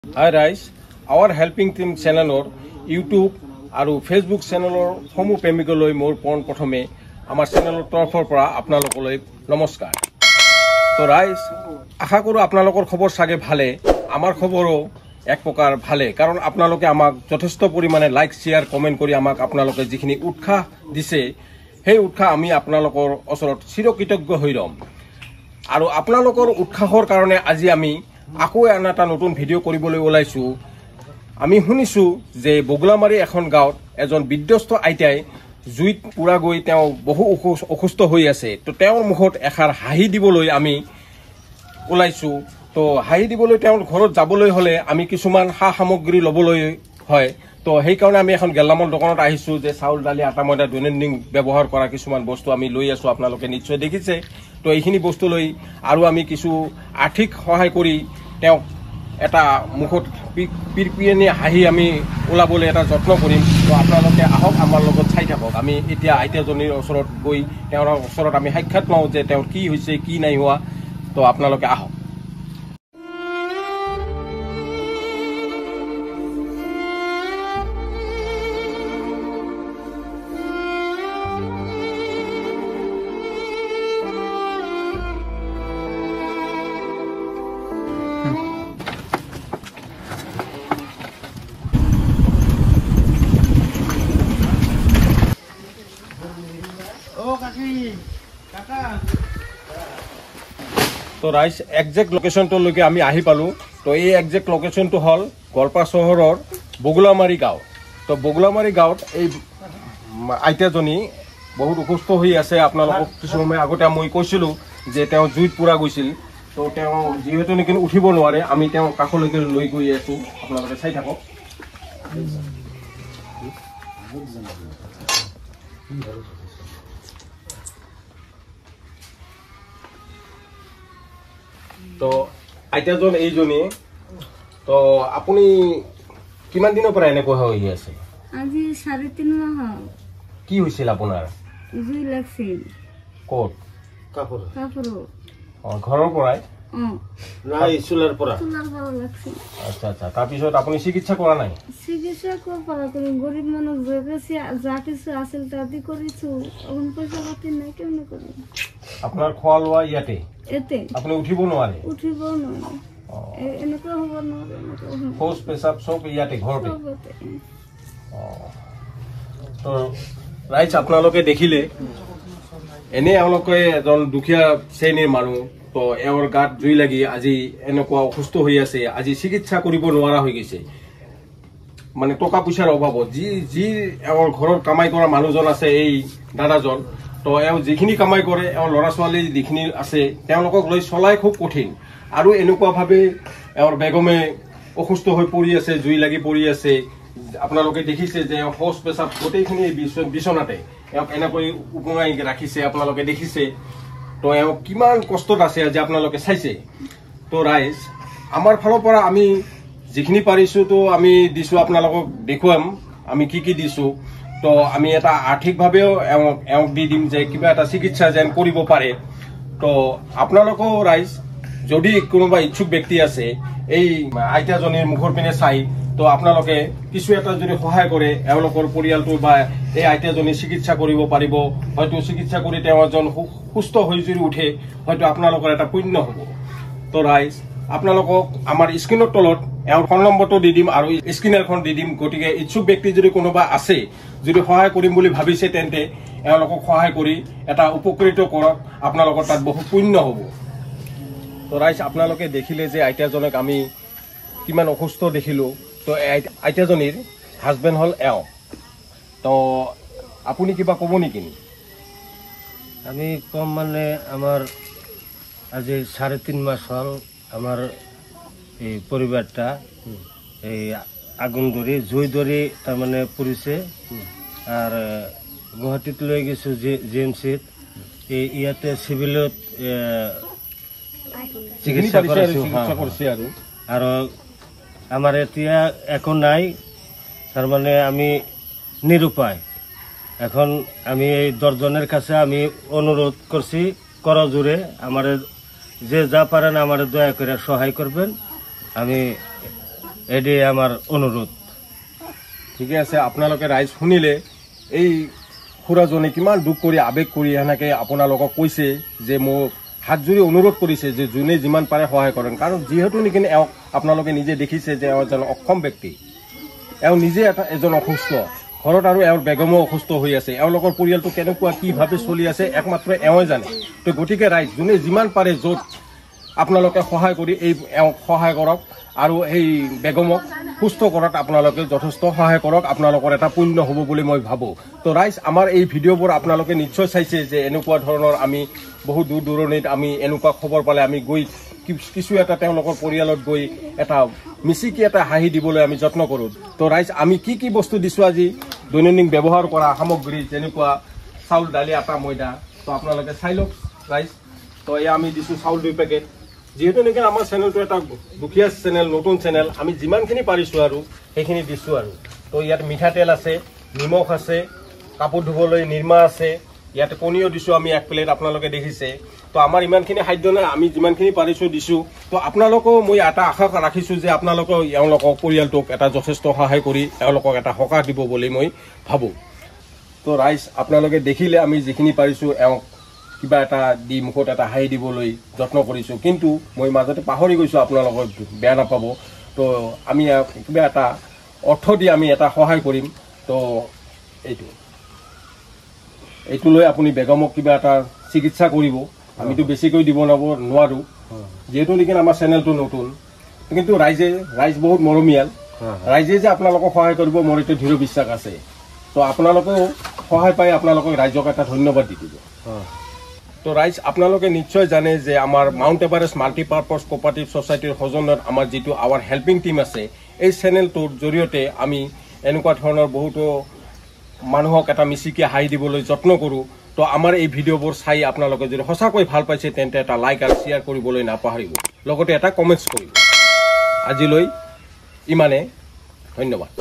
Hi guys, our helping team channel YouTube আৰু Facebook চেনেলৰ সমূহ প্ৰেমিকলৈ মোৰ প্ৰথমে আমাৰ চেনেলৰ তৰফৰ পৰা আপোনালোকলৈ নমস্কাৰ। তো ৰাইজ আশা কৰো আপোনালোকৰ খবৰ সাগে ভালে, আমাৰ খবৰো এক প্ৰকাৰ ভালে, কাৰণ আপোনালোকে আমাক যথেষ্ট পৰিমাণে লাইক শেয়াৰ কমেন্ট কৰি আমাক আপোনালোকে যিখিনি উৎসাহ দিছে, সেই উৎসাহ আমি আপোনালোকৰ ওচৰত চিৰকৃতজ্ঞ হৈ ৰম। আৰু আপোনালোকৰ উৎসাহৰ কাৰণে আজি আমি আকৌ এটা নতুন ভিডিঅ' কৰিবলৈ ওলাইছো। আমি শুনিছো যে বগলামাৰী এখন গাঁৱত এজন বিধ্বস্ত আইতাই জুইত পুৰা গৈ তেওঁ বহু অসুস্থ হৈ আছে। তো তেওঁৰ মুখত এষাৰ হাঁহি দিবলৈ আমি ওলাইছো। তো হাঁহি দিবলৈ তেওঁৰ ঘৰত যাবলৈ হলে আমি কিছুমান সা সামগ্ৰী ল'বলৈ হয়। তো সেইকাৰণে আমি এখন গেলামাল দোকানত আহিছো যে চাউল দালি আটা ময়দা দৈনন্দিন ব্যৱহাৰ কৰা কিছুমান বস্তু আমি লৈ আছো, আপোনালোকে নিশ্চয় দেখিছে। তো এইখিনি বস্তু লৈ আৰু আমি কিছু আৰ্থিক সহায় কৰি তেওঁক এটা মুখত পিৰপিৰণি হাঁহি আমি ওলাবলৈ এটা যত্ন কৰিম। তো আপোনালোকে আহক, আমাৰ লগত চাই থাকক। আমি এতিয়া আইতাজনীৰ ওচৰত গৈ তেওঁৰ ওচৰত আমি সাক্ষাৎ লওঁ যে তেওঁৰ কি হৈছে কি নাই হোৱা। তো আপোনালোকে আহক। তো ৰাইজ একজেক্ট লোকেশ্যনটোলৈকে আমি আহি পালো। তো এই একজেক্ট লোকেশ্যনটো হ'ল গোৱালপাৰা চহৰৰ বগলামাৰী গাঁও। তো বগলামাৰী গাঁৱত এই আইতাজনী বহুত অসুস্থ হৈ আছে। আপোনালোকক কিছু সময় আগতে মই কৈছিলো যে তেওঁ জুইত পুৰা গৈছিল। তো তেওঁ যিহেতু নেকি উঠিব নোৱাৰে, আমি তেওঁ কাষলৈকে লৈ গৈ আছো, আপোনালোকে চাই থাকক। তো আইতাজন এইজনী। তো আপুনি কিমান দিনৰ পৰা এনেকুৱা হৈ আছে? আজি 3.5 মাহ হ'ল। কি হৈছিল আপোনাৰ? জুই লাগছিল। ক'ত? কাপোৰ। ঘৰৰ পৰাই? নাই, চুলাৰ পৰা লাগছিল। আচ্ছা আচ্ছা, তাৰপিছত আপুনি চিকিৎসা কৰা নাই? চিকিৎসা কৰা কৰিম, গৰীব মানুহ যা কিছু আছিল তাতে কৰিছো। এখন পইচা পাতি নাই, কেনে কৰিম? আপোনাৰ খোৱা লোৱা ইয়াতে? এতে। আপুনি উঠিব নোৱাৰে? উঠিব নোৱাৰে, এনেকুৱা হ'ব নোৱাৰে। শৌচ পেচাব চব ইয়াতে ঘৰতে? তো ৰাইজ আপোনালোকে দেখিলে, এনে এওঁলোকে এজন দুখীয়া শ্ৰেণীৰ মানুহ। তো এওঁৰ গাত জুই লাগি আজি এনেকুৱা অসুস্থ হৈ আছে, আজি চিকিৎসা কৰিব নোৱাৰা হৈ গৈছে, মানে টকা পইচাৰ অভাৱত। যি এওঁৰ ঘৰৰ কামাই কৰা মানুহজন আছে, এই দাদাজন, তো এওঁ যিখিনি কামাই কৰে, এওঁৰ ল'ৰা ছোৱালী যিখিনি আছে, তেওঁলোকক লৈ চলাই খুব কঠিন। আৰু এনেকুৱাভাৱে এওঁৰ বেগমে অসুস্থ হৈ পৰি আছে, জুই লাগি পৰি আছে। আপোনালোকে দেখিছে যে শৌচ পেচাব গোটেইখিনি বিচনাতে এওঁক এনেকৈ উপঙাই ৰাখিছে, আপোনালোকে দেখিছে। তো এওঁ কিমান কষ্টত আছে আজি আপোনালোকে চাইছে। তো ৰাইজ আমাৰ ফালৰ পৰা আমি যিখিনি পাৰিছো তো আমি দিছো, আপোনালোকক দেখুৱাম আমি কি কি দিছো। তো আমি এটা আৰ্থিকভাৱেও এওঁক দি দিম যে কিবা এটা চিকিৎসা যেন কৰিব পাৰে। তো আপোনালোকেও ৰাইজ যদি কোনোবা ইচ্ছুক ব্যক্তি আছে এই আইতাজনীৰ মুখৰ পিনে চাই, তো আপোনালোকে কিছু এটা যদি সহায় কৰে, এওঁলোকৰ পৰিয়ালটো বা এই আইতাজনী চিকিৎসা কৰিব পাৰিব। হয়তো চিকিৎসা কৰি তেওঁ এজন সুস্থ হৈ যদি উঠে, হয়তো আপোনালোকৰ এটা পুণ্য হ'ব। তো ৰাইজ আপোনালোকক আমাৰ স্ক্ৰীনৰ তলত এওঁৰ ফোন নম্বৰটো দি দিম আৰু স্ক্ৰীনাৰখন দি দিম। গতিকে ইচ্ছুক ব্যক্তি যদি কোনোবা আছে, যদি সহায় কৰিম বুলি ভাবিছে, তেন্তে এওঁলোকক সহায় কৰি এটা উপকৃত কৰক, আপোনালোকৰ তাত বহুত পুণ্য হ'ব। তো ৰাইজ আপোনালোকে দেখিলে যে আইতাজনক আমি কিমান অসুস্থ দেখিলো। তো আইতাজনীৰ হাজবেণ্ড হ'ল এওঁ। তো আপুনি কিবা ক'ব নেকি? আমি কম মানে আমার আজি 3.5 মাস হল আমার এই পরিবারটা এই আগুন ধরে জুই ধরে তার মানে পুড়িছে। আর গুৱাহাটীত লৈ গেছো জিএমচিত, ইয়াতে চিভিলত চিকিৎসা করছে। আর আমার এতিয়া একো নাই, তার মানে আমি নিরুপায়। এখন আমি এই 10 জনের কাছে আমি অনুরোধ করছি, করজোরে আমার যে যা পারেন আমার দয়া করে সহায় করবেন। আমি এটি আমার অনুরোধ। ঠিকে আছে, আপোনালোকে ৰাইজ শুনিলে এই খুৰাজনে কিমান দুখ কৰি আৱেগ কৰি এনেকে আপোনালোকক কৈছে যে মোক হাত জুৰি অনুৰোধ কৰিছে যে যোনে যিমান পাৰে সহায় কৰে, কাৰণ যিহেতু নেকি এওঁক আপোনালোকে নিজে দেখিছে যে এওঁ এজন অক্ষম ব্যক্তি, এওঁ নিজে এজন অসুস্থ, ঘৰত আৰু এওঁৰ বেগমো অসুস্থ হৈ আছে, এওঁলোকৰ পৰিয়ালটো কেনেকুৱা কিভাৱে চলি আছে একমাত্ৰ এওঁই জানে। তো গতিকে ৰাইজ যোনে যিমান পাৰে য'ত আপোনালোকে সহায় কৰি এই এওঁক সহায় কৰক আৰু এই বেগমক সুস্থ কৰাত আপোনালোকে যথেষ্ট সহায় কৰক, আপোনালোকৰ এটা পুণ্য হ'ব বুলি মই ভাবোঁ। তো ৰাইজ আমাৰ এই ভিডিঅ'বোৰ আপোনালোকে নিশ্চয় চাইছে যে এনেকুৱা ধৰণৰ আমি বহু দূৰ দূৰণিত আমি এনেকুৱা খবৰ পালে আমি গৈ কিছু এটা তেওঁলোকৰ পৰিয়ালত গৈ এটা মিচিকি এটা হাঁহি দিবলৈ আমি যত্ন কৰোঁ। তো ৰাইজ আমি কি কি বস্তু দিছোঁ আজি দৈনন্দিন ব্যৱহাৰ কৰা সামগ্ৰী যেনেকুৱা চাউল, দালি, আটা, ময়দা, তো আপোনালোকে চাই লওক ৰাইজ। তো এয়া আমি দিছোঁ চাউল 2 পেকেট। যিহেতু নেকি আমাৰ চেনেলটো এটা দুখীয়া চেনেল, নতুন চেনেল, আমি যিমানখিনি পাৰিছোঁ আৰু সেইখিনি দিছোঁ আৰু। তো ইয়াত মিঠাতেল আছে, নিমখ আছে, কাপোৰ ধুবলৈ নিৰ্মা আছে, ইয়াতে কণীও দিছোঁ আমি 1 প্লেট, আপোনালোকে দেখিছে। তো আমাৰ ইমানখিনি খাদ্য নাই, আমি যিমানখিনি পাৰিছোঁ দিছোঁ। তো আপোনালোকেও মই এটা আশা ৰাখিছোঁ যে আপোনালোকেও এওঁলোকক পৰিয়ালটোক এটা যথেষ্ট সহায় কৰি এওঁলোকক এটা সকাহ দিব বুলি মই ভাবোঁ। তো ৰাইজ আপোনালোকে দেখিলে আমি যিখিনি পাৰিছোঁ এওঁক কিবা এটা দি মুখত এটা হাঁহি দিবলৈ যত্ন কৰিছোঁ, কিন্তু মই মাজতে পাহৰি গৈছোঁ, আপোনালোকক বেয়া নাপাব। তো আমি কিবা এটা অৰ্থ দি আমি এটা সহায় কৰিম। তো এইটো লৈ আপুনি বেগমক কিবা এটা চিকিৎসা কৰিব। আমিতো বেছিকৈ দিব নোৱাৰোঁ যিহেতু নেকি আমাৰ চেনেলটো নতুন, কিন্তু ৰাইজ বহুত মৰমীয়াল, ৰাইজে যে আপোনালোকক সহায় কৰিব মোৰ এইটো দৃঢ় বিশ্বাস আছে। তো আপোনালোকেও সহায় পাই আপোনালোকক ৰাইজক এটা ধন্যবাদ দি দিব। তো ৰাইজ আপোনালোকে নিশ্চয় জানে যে আমাৰ মাউণ্ট এভাৰেষ্ট মাল্টিপাৰ্পাছ কোঅপাৰেটিভ ছ'চাইটিৰ সজনত আমাৰ যিটো আৱাৰ হেল্পিং টিম আছে, এই চেনেলটোৰ জৰিয়তে আমি এনেকুৱা ধৰণৰ বহুতো মানুহক এটা মিচিকি হাঁহি দিবলৈ যত্ন কৰোঁ। তো আমাৰ এই ভিডিঅ'বোৰ চাই আপোনালোকে যদি সঁচাকৈ ভাল পাইছে তেন্তে এটা লাইক আৰু শ্বেয়াৰ কৰিবলৈ নাপাহৰিব, লগতে এটা কমেণ্টছ কৰিব। আজিলৈ ইমানে, ধন্যবাদ।